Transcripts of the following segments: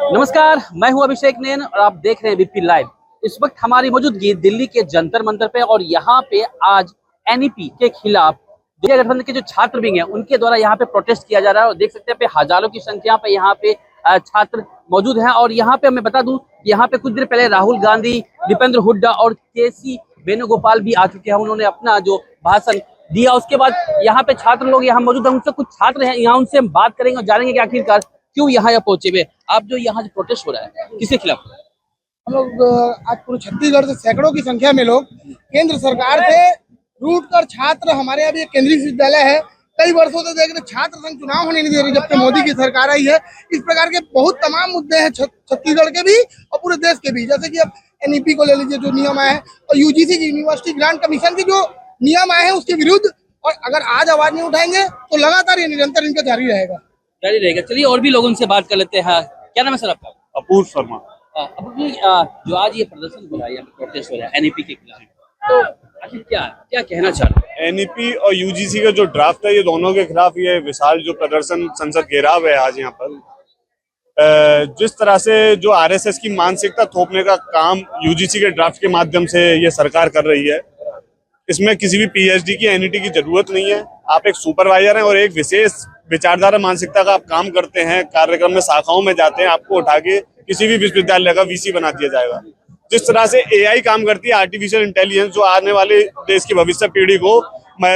नमस्कार, मैं हूं अभिषेक नैन और आप देख रहे हैं बीपी लाइव। इस वक्त हमारी मौजूदगी दिल्ली के जंतर मंतर पे और यहाँ पे आज एनईपी के खिलाफ जो गठबंधन के जो छात्र विंग है उनके द्वारा यहाँ पे प्रोटेस्ट किया जा रहा है। और देख सकते हैं पे हजारों की संख्या पे यहाँ पे छात्र मौजूद हैं। और यहाँ पे मैं बता दूं, यहाँ पे कुछ देर पहले राहुल गांधी, दीपेंद्र हुड्डा और केसी वेणुगोपाल भी आ चुके हैं। उन्होंने अपना जो भाषण दिया, उसके बाद यहाँ पे छात्र लोग यहाँ मौजूद हैं। उनसे कुछ छात्र हैं यहाँ, उनसे हम बात करेंगे और जानेंगे कि आखिरकार क्यों यहाँ पहुंचे हुए। आप जो यहाँ जो प्रोटेस्ट हो रहा है किसके खिलाफ? हम लोग आज पूरे छत्तीसगढ़ से सैकड़ों की संख्या में लोग केंद्र सरकार से रूट कर छात्र, हमारे यहाँ भी एक केंद्रीय विश्वविद्यालय है, कई वर्षों से देख रहे छात्र संघ चुनाव होने नहीं दे रही जब से मोदी की सरकार आई है। इस प्रकार के बहुत तमाम मुद्दे हैं छत्तीसगढ़ के भी और पूरे देश के भी। जैसे कि अब एनईपी को ले लीजिए, जो नियम आए हैं, और यूजीसी की यूनिवर्सिटी ग्रांट कमीशन की जो नियम आए हैं उसके विरुद्ध। और अगर आज आवाज नहीं उठाएंगे तो लगातार ये निरंतर इनका जारी रहेगा। चलिए और भी लोगों से बात कर लेते हैं। क्या नाम है सर आपका? अपूर्व शर्मा। अपूर्व जी, जो आज ये प्रदर्शन हो रहा है, यहाँ पे प्रोटेस्ट हो रहा है एनईपी के खिलाफ, तो आखिर क्या क्या कहना चाह रहे हैं? एनईपी और यूजीसी का जो ड्राफ्ट है, ये दोनों के खिलाफ ये विशाल जो प्रदर्शन संसद घेराव है आज यहाँ पर। जिस तरह से जो आरएसएस की मानसिकता थोपने का काम यूजीसी के ड्राफ्ट के माध्यम से ये सरकार कर रही है, इसमें किसी भी पीएचडी की एनईटी की जरूरत नहीं है। आप एक सुपरवाइजर हैं और एक विशेष विचारधारा मानसिकता का आप काम करते हैं, कार्यक्रम में शाखाओं में जाते हैं, आपको उठा के किसी भी विश्वविद्यालय का वीसी बना दिया जाएगा। जिस तरह से एआई काम करती है, आर्टिफिशियल इंटेलिजेंस, जो आने वाले देश की भविष्य पीढ़ी को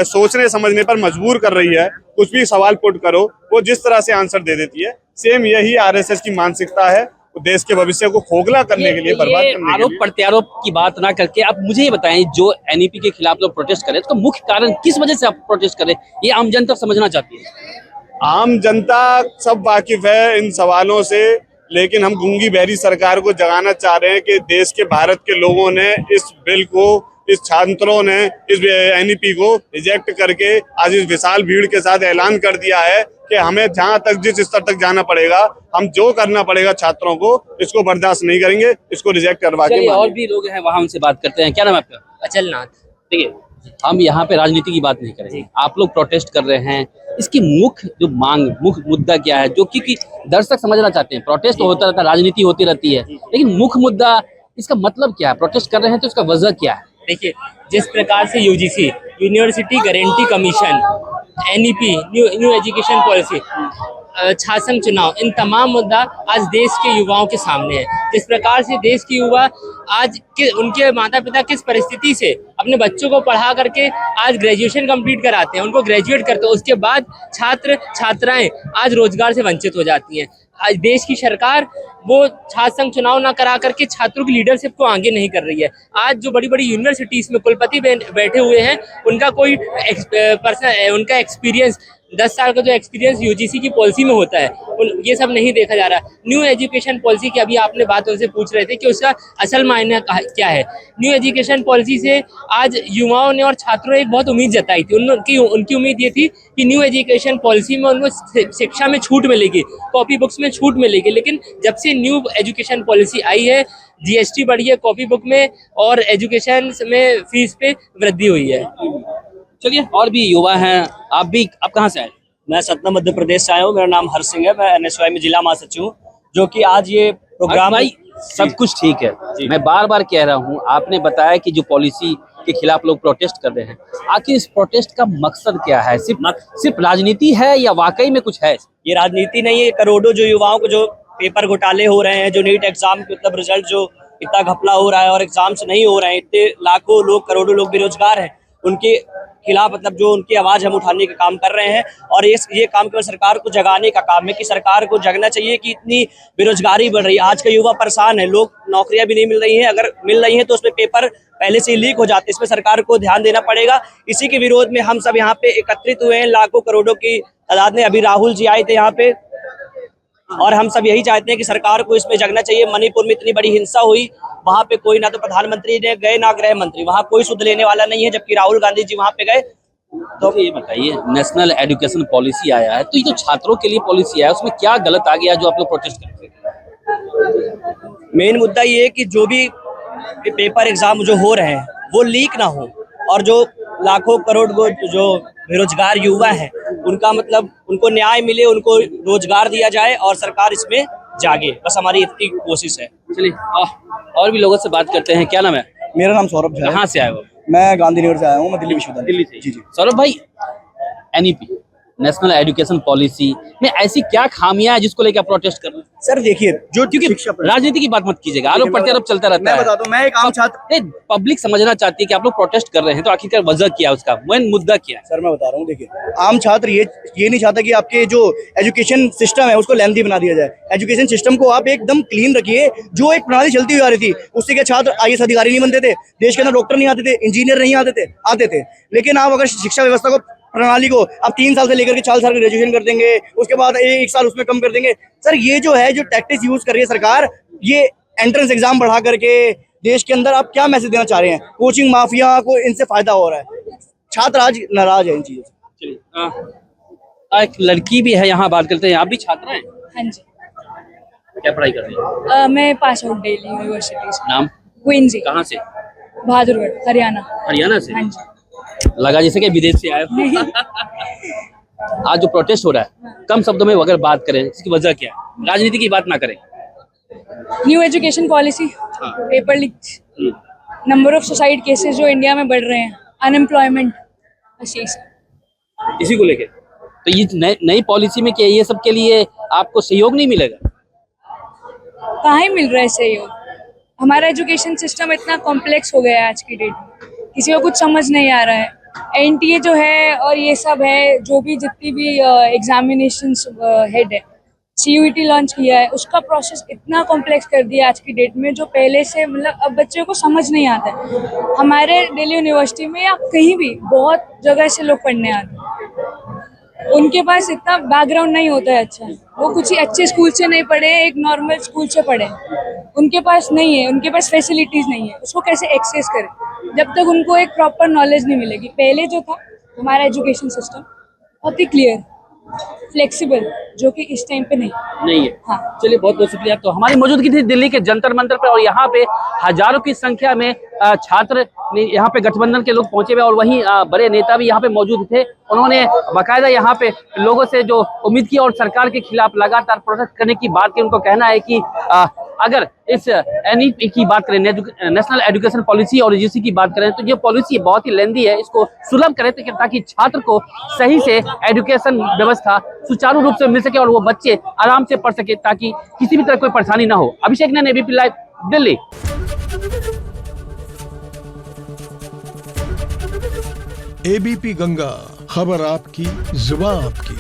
सोचने समझने पर मजबूर कर रही है, कुछ भी सवाल पुट करो वो जिस तरह से आंसर दे देती है, सेम यही आरएसएस की मानसिकता है, देश के भविष्य को खोखला करने के लिए, बर्बाद करने के लिए। आरोप प्रत्यारोप की बात ना करके आप मुझे ये बताएं, जो एनईपी के खिलाफ लोग प्रोटेस्ट कर रहे हैं, उसका मुख्य कारण किस वजह से आप प्रोटेस्ट कर रहे हैं, ये आम जनता समझना चाहती है। आम जनता सब वाकिफ है इन सवालों से, लेकिन हम गूंगी बहरी सरकार को जगाना चाह रहे हैं कि देश के, भारत के लोगों ने इस बिल को, इस छात्रों ने इस एनईपी को रिजेक्ट करके आज इस विशाल भीड़ के साथ ऐलान कर दिया है कि हमें जहां तक, जिस स्तर तक जाना पड़ेगा, हम जो करना पड़ेगा छात्रों को, इसको बर्दाश्त नहीं करेंगे, इसको रिजेक्ट करवा के। और भी लोग हैं वहाँ, उनसे बात करते हैं। क्या नाम है आपका? अचल नाथ। देखिए, हम यहाँ पे राजनीति की बात नहीं करेंगे, आप लोग प्रोटेस्ट कर रहे हैं, इसकी मुख्य जो मांग, मुख्य मुद्दा क्या है, जो कि दर्शक समझना चाहते हैं। प्रोटेस्ट तो होता रहता है, राजनीति होती रहती है, लेकिन मुख्य मुद्दा, इसका मतलब क्या है? प्रोटेस्ट कर रहे हैं तो इसका वजह क्या है? देखिए, जिस प्रकार से UGC, university guarantee commission, NEP, new education policy, छात्र संघ चुनाव, इन तमाम मुद्दा आज देश के युवाओं के सामने है। जिस प्रकार से देश के युवा आज के, उनके माता पिता किस परिस्थिति से अपने बच्चों को पढ़ा करके आज ग्रेजुएशन कंप्लीट कराते हैं, उनको ग्रेजुएट करते हैं, उसके बाद छात्र छात्राएं आज रोजगार से वंचित हो जाती हैं। आज देश की सरकार वो छात्र संघ चुनाव ना करा करके छात्रों की लीडरशिप को आगे नहीं कर रही है। आज जो बड़ी बड़ी यूनिवर्सिटीज में कुलपति बैठे हुए हैं, उनका कोई पर्सनल, उनका एक्सपीरियंस, 10 साल का जो एक्सपीरियंस यूजीसी की पॉलिसी में होता है, ये सब नहीं देखा जा रहा। न्यू एजुकेशन पॉलिसी की अभी आपने बात उनसे पूछ रहे थे कि उसका असल मायने क्या है। न्यू एजुकेशन पॉलिसी से आज युवाओं ने और छात्रों ने एक बहुत उम्मीद जताई थी। उनकी उम्मीद ये थी कि न्यू एजुकेशन पॉलिसी में उनको शिक्षा में छूट मिलेगी, कॉपी बुक्स में छूट मिलेगी। लेकिन जब से न्यू एजुकेशन पॉलिसी आई है, जीएसटी बढ़ी है कॉपी बुक में और एजुकेशन में फीस पे वृद्धि हुई है। चलिए, और भी युवा हैं। आप कहाँ से आए? मैं सतना मध्य प्रदेश से आया हूँ। मेरा नाम हर सिंह है। मैं एनएसवाई में जिला महासचिव हूँ। जो कि आज ये प्रोग्राम, भाई सब कुछ ठीक है, मैं बार बार कह रहा हूँ, आपने बताया कि जो पॉलिसी के खिलाफ लोग प्रोटेस्ट कर रहे हैं, आखिर इस प्रोटेस्ट का मकसद क्या है? सिर्फ राजनीति है या वाकई में कुछ है? ये राजनीति नहीं है। करोड़ों जो युवाओं को जो पेपर घोटाले हो रहे हैं, जो नीट एग्जाम के मतलब रिजल्ट जो इतना घपला हो रहा है और एग्जाम्स नहीं हो रहे हैं, इतने लाखों लोग, करोड़ों लोग बेरोजगार हैं, उनके खिलाफ मतलब जो उनकी आवाज हम उठाने का काम कर रहे हैं। और ये काम केवल सरकार को जगाने का काम है कि सरकार को जगना चाहिए कि इतनी बेरोजगारी बढ़ रही है। आज का युवा परेशान है, लोग, नौकरियां भी नहीं मिल रही हैं, अगर मिल रही हैं तो उसमें पेपर पहले से ही लीक हो जाते हैं। इसमें सरकार को ध्यान देना पड़ेगा। इसी के विरोध में हम सब यहाँ पे एकत्रित हुए हैं, लाखों करोड़ों की तादाद में। अभी राहुल जी आए थे यहाँ पे, और हम सब यही चाहते हैं कि सरकार को इसमें जगना चाहिए। मणिपुर में इतनी बड़ी हिंसा हुई, वहां पे कोई, ना तो प्रधानमंत्री ने गए ना गृह मंत्री, वहां कोई सुध लेने वाला नहीं है, जबकि राहुल गांधी जी वहां पे गए। तो ये बताइए, नेशनल एजुकेशन पॉलिसी आया है, तो ये जो छात्रों के लिए पॉलिसी आया, उसमें क्या गलत आ गया जो आप लोग प्रोटेस्ट करते हैं? मेन मुद्दा ये है कि जो भी पेपर एग्जाम जो हो रहे हैं वो लीक ना हो, और जो लाखों करोड़ जो बेरोजगार युवा हैं उनका मतलब उनको न्याय मिले, उनको रोजगार दिया जाए और सरकार इसमें जागे, बस हमारी इतनी कोशिश है। चलिए और भी लोगों से बात करते हैं। क्या नाम है? मेरा नाम सौरभ झा है। कहाँ से आए हो? मैं गांधीनगर से आया हूँ, मैं दिल्ली विश्वविद्यालय। दिल्ली से। जी जी। सौरभ भाई, एनईपी नेशनल एजुकेशन पॉलिसी में ऐसी क्या खामियां है जिसको लेकर आप प्रोटेस्ट कर रहे हैं? सर देखिए, जो क्योंकि शिक्षा राजनीति की बात मत कीजिएगा, आरोप प्रत्यारोप चलता रहता मैं है। बताता हूँ, मैं एक आम छात्र। नहीं, पब्लिक समझना चाहती है कि आप लोग प्रोटेस्ट कर रहे हैं, तो आखिरकार वजह क्या है, उसका मेन मुद्दा क्या है? सर मैं बता रहा हूँ, देखिए, आम छात्र ये नहीं चाहता कि आपके जो एजुकेशन सिस्टम है उसको लेंथी बना दिया जाए। एजुकेशन सिस्टम को आप एकदम क्लीन रखिए। जो एक प्रणाली चलती हुई आ रही थी, उससे क्या छात्र आईएएस अधिकारी नहीं बनते थे, देश के अंदर डॉक्टर नहीं आते थे, इंजीनियर नहीं आते थे। लेकिन आप अगर शिक्षा व्यवस्था को, प्रणाली को आप 3 साल से लेकर के 4 साल का ग्रेजुएशन कर देंगे, उसके बाद 1 साल उसमें कम कर देंगे। सर ये जो है, जो टैक्टिक्स यूज कर रही है सरकार, ये एंट्रेंस एग्जाम बढ़ा करके देश के अंदर आप क्या मैसेज देना चाह रहे हैं? कोचिंग माफिया को इनसे फायदा हो रहा है। छात्र आज नाराज है इन चीजों से। चलिए, एक लड़की भी है, यहाँ बात करते हैं। आप भी छात्र हैं? हाँ जी। क्या पढ़ाई कर रही हैं? मैं पास आउट दिल्ली यूनिवर्सिटी से। नाम? क्वींस जी। कहाँ से? बहादुरगढ़, हरियाणा। हरियाणा से? हाँ जी। लगा जैसे कि विदेश से आए हो। आज जो प्रोटेस्ट हो रहा है, कम शब्दों में अगर बात करें, इसकी वजह क्या है? राजनीति की बात ना करें। New education policy, paper leak, number of suicide cases जो इंडिया में बढ़ रहे हैं, अनएम्प्लॉयमेंट, बस यही सब। इसी को लेके तो ये नई पॉलिसी में क्या ये सब के लिए आपको सहयोग नहीं मिलेगा? कहाँ ही मिल रहा है सहयोग? हमारा एजुकेशन सिस्टम इतना कॉम्प्लेक्स हो गया है आज की डेट में, किसी को कुछ समझ नहीं आ रहा है। एनटीए जो है और ये सब है, जो भी जितनी भी एग्जामिनेशंस हेड है, सीयूईटी लॉन्च किया है, उसका प्रोसेस इतना कॉम्प्लेक्स कर दिया आज की डेट में, जो पहले से मतलब अब बच्चों को समझ नहीं आता है। हमारे दिल्ली यूनिवर्सिटी में या कहीं भी बहुत जगह से लोग पढ़ने आते हैं, उनके पास इतना बैकग्राउंड नहीं होता है अच्छा, वो कुछ ही अच्छे स्कूल से नहीं पढ़े, एक नॉर्मल स्कूल से पढ़े, उनके पास नहीं है, उनके पास फैसिलिटीज नहीं है, उसको कैसे एक्सेस करें जब तक उनको एक प्रॉपर नॉलेज नहीं मिलेगी। पहले जो था हमारा एजुकेशन सिस्टम बहुत ही क्लियर, फ्लेक्सिबल, जो कि इस टाइम पे नहीं है। हाँ। चलिए, बहुत बहुत शुक्रिया। तो हमारी मौजूदगी थी दिल्ली के जंतर मंतर पे, और यहाँ पे हजारों की संख्या में छात्र यहाँ पे गठबंधन के लोग पहुंचे हुए, और वहीं बड़े नेता भी यहाँ पे मौजूद थे। उन्होंने बाकायदा यहाँ पे लोगों से जो उम्मीद की और सरकार के खिलाफ लगातार प्रोटेस्ट करने की बात की। उनको कहना है कि अगर इस एनईपी की बात करें, नेशनल एजुकेशन पॉलिसी और यूजीसी की बात करें, तो ये पॉलिसी बहुत ही लेंदी है, इसको सुलभ करें ताकि छात्र को सही से एजुकेशन व्यवस्था सुचारू रूप से मिल सके और वो बच्चे आराम से पढ़ सके, ताकि किसी भी तरह कोई परेशानी ना हो। Abhishek Nain, ABP live, Delhi. ABP Ganga, खबर आपकी, जुबान आपकी।